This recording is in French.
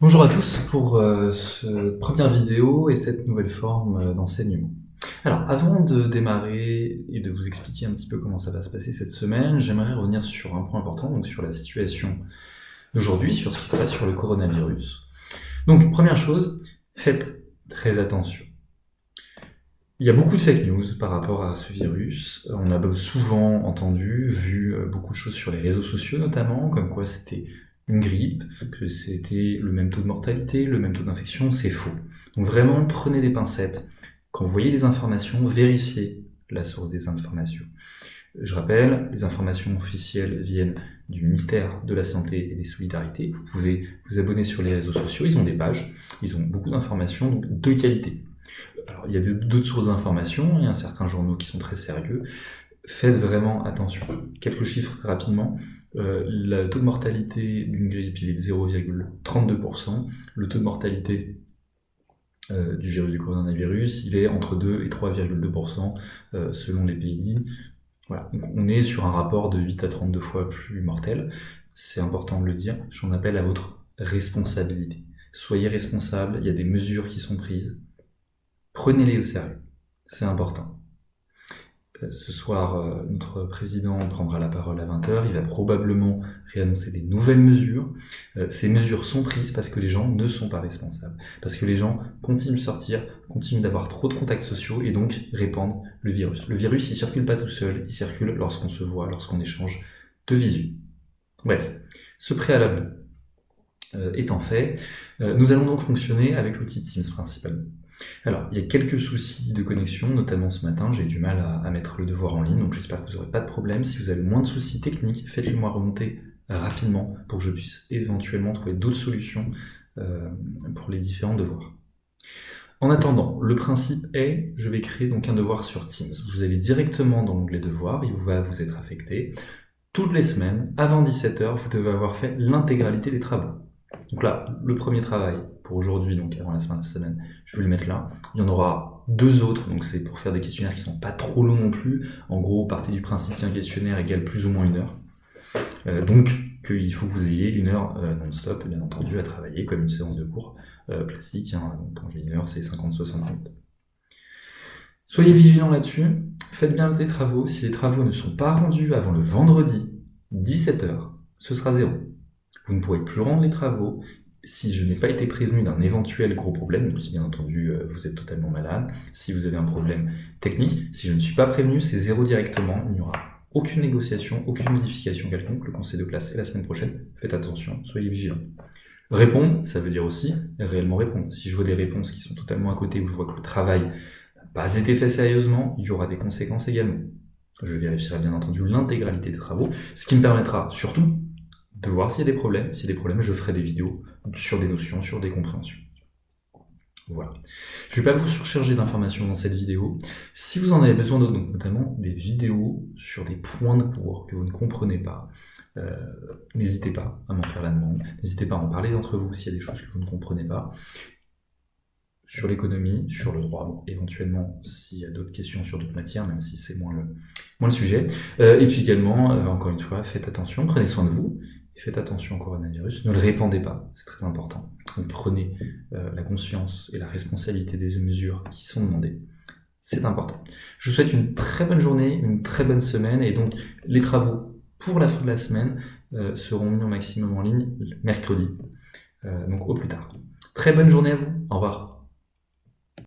Bonjour à tous pour cette première vidéo et cette nouvelle forme d'enseignement. Alors, avant de démarrer et de vous expliquer un petit peu comment ça va se passer cette semaine, j'aimerais revenir sur un point important, donc sur la situation d'aujourd'hui, sur ce qui se passe sur le coronavirus. Donc, première chose, faites très attention. Il y a beaucoup de fake news par rapport à ce virus. On a souvent entendu, vu beaucoup de choses sur les réseaux sociaux notamment, comme quoi c'était une grippe, que c'était le même taux de mortalité, le même taux d'infection. C'est faux. Donc vraiment, prenez des pincettes. Quand vous voyez les informations, vérifiez la source des informations. Je rappelle, les informations officielles viennent du ministère de la Santé et des Solidarités. Vous pouvez vous abonner sur les réseaux sociaux, ils ont des pages, ils ont beaucoup d'informations donc de qualité. Alors, il y a d'autres sources d'informations, il y a certains journaux qui sont très sérieux. Faites vraiment attention. Quelques chiffres très rapidement. Le taux de mortalité d'une grippe, il est de 0,32%. Le taux de mortalité du virus du coronavirus, il est entre 2 et 3,2% selon les pays. Voilà. Donc, on est sur un rapport de 8 à 32 fois plus mortel. C'est important de le dire. J'en appelle à votre responsabilité. Soyez responsable, il y a des mesures qui sont prises. Prenez-les au sérieux, c'est important. Ce soir, notre président prendra la parole à 20h, il va probablement réannoncer des nouvelles mesures. Ces mesures sont prises parce que les gens ne sont pas responsables, parce que les gens continuent de sortir, continuent d'avoir trop de contacts sociaux et donc répandent le virus. Le virus, il circule pas tout seul, il circule lorsqu'on se voit, lorsqu'on échange de visu. Bref, ce préalable étant fait, nous allons donc fonctionner avec l'outil Teams principalement. Alors, il y a quelques soucis de connexion, notamment ce matin, j'ai du mal à mettre le devoir en ligne, donc j'espère que vous n'aurez pas de problème. Si vous avez moins de soucis techniques, faites-le moi remonter rapidement pour que je puisse éventuellement trouver d'autres solutions pour les différents devoirs. En attendant, le principe est, je vais créer donc un devoir sur Teams. Vous allez directement dans l'onglet devoirs, il va vous être affecté. Toutes les semaines, avant 17h, vous devez avoir fait l'intégralité des travaux. Donc là, le premier travail pour aujourd'hui, donc avant la fin de la semaine, je vais le mettre là. Il y en aura deux autres, donc c'est pour faire des questionnaires qui sont pas trop longs non plus. En gros, partez du principe qu'un questionnaire égale plus ou moins 1 heure. Donc, qu'il faut que vous ayez 1 heure non-stop, bien entendu, à travailler, comme une séance de cours classique. Hein. Donc, quand j'ai 1 heure, c'est 50-60 minutes. Soyez vigilants là-dessus, faites bien des travaux. Si les travaux ne sont pas rendus avant le vendredi, 17h, ce sera 0. Vous ne pourrez plus rendre les travaux si je n'ai pas été prévenu d'un éventuel gros problème, donc si bien entendu vous êtes totalement malade, si vous avez un problème technique. Si je ne suis pas prévenu, c'est 0 directement, il n'y aura aucune négociation, aucune modification quelconque. Le conseil de classe est la semaine prochaine, faites attention, soyez vigilants. Répondre, ça veut dire aussi réellement répondre. Si je vois des réponses qui sont totalement à côté, ou je vois que le travail n'a pas été fait sérieusement, il y aura des conséquences également. Je vérifierai bien entendu l'intégralité des travaux, ce qui me permettra surtout de voir s'il y a des problèmes. S'il y a des problèmes, je ferai des vidéos sur des notions, sur des compréhensions. Voilà. Je ne vais pas vous surcharger d'informations dans cette vidéo. Si vous en avez besoin d'autres, donc notamment des vidéos sur des points de cours que vous ne comprenez pas, n'hésitez pas à m'en faire la demande. N'hésitez pas à en parler d'entre vous s'il y a des choses que vous ne comprenez pas. Sur l'économie, sur le droit, bon, éventuellement s'il y a d'autres questions sur d'autres matières, même si c'est moins le sujet. Et puis également, encore une fois, faites attention, prenez soin de vous, et faites attention au coronavirus, ne le répandez pas, c'est très important. Donc prenez la conscience et la responsabilité des mesures qui sont demandées. C'est important. Je vous souhaite une très bonne journée, une très bonne semaine, et donc les travaux pour la fin de la semaine seront mis au maximum en ligne mercredi, donc au plus tard. Très bonne journée à vous, au revoir.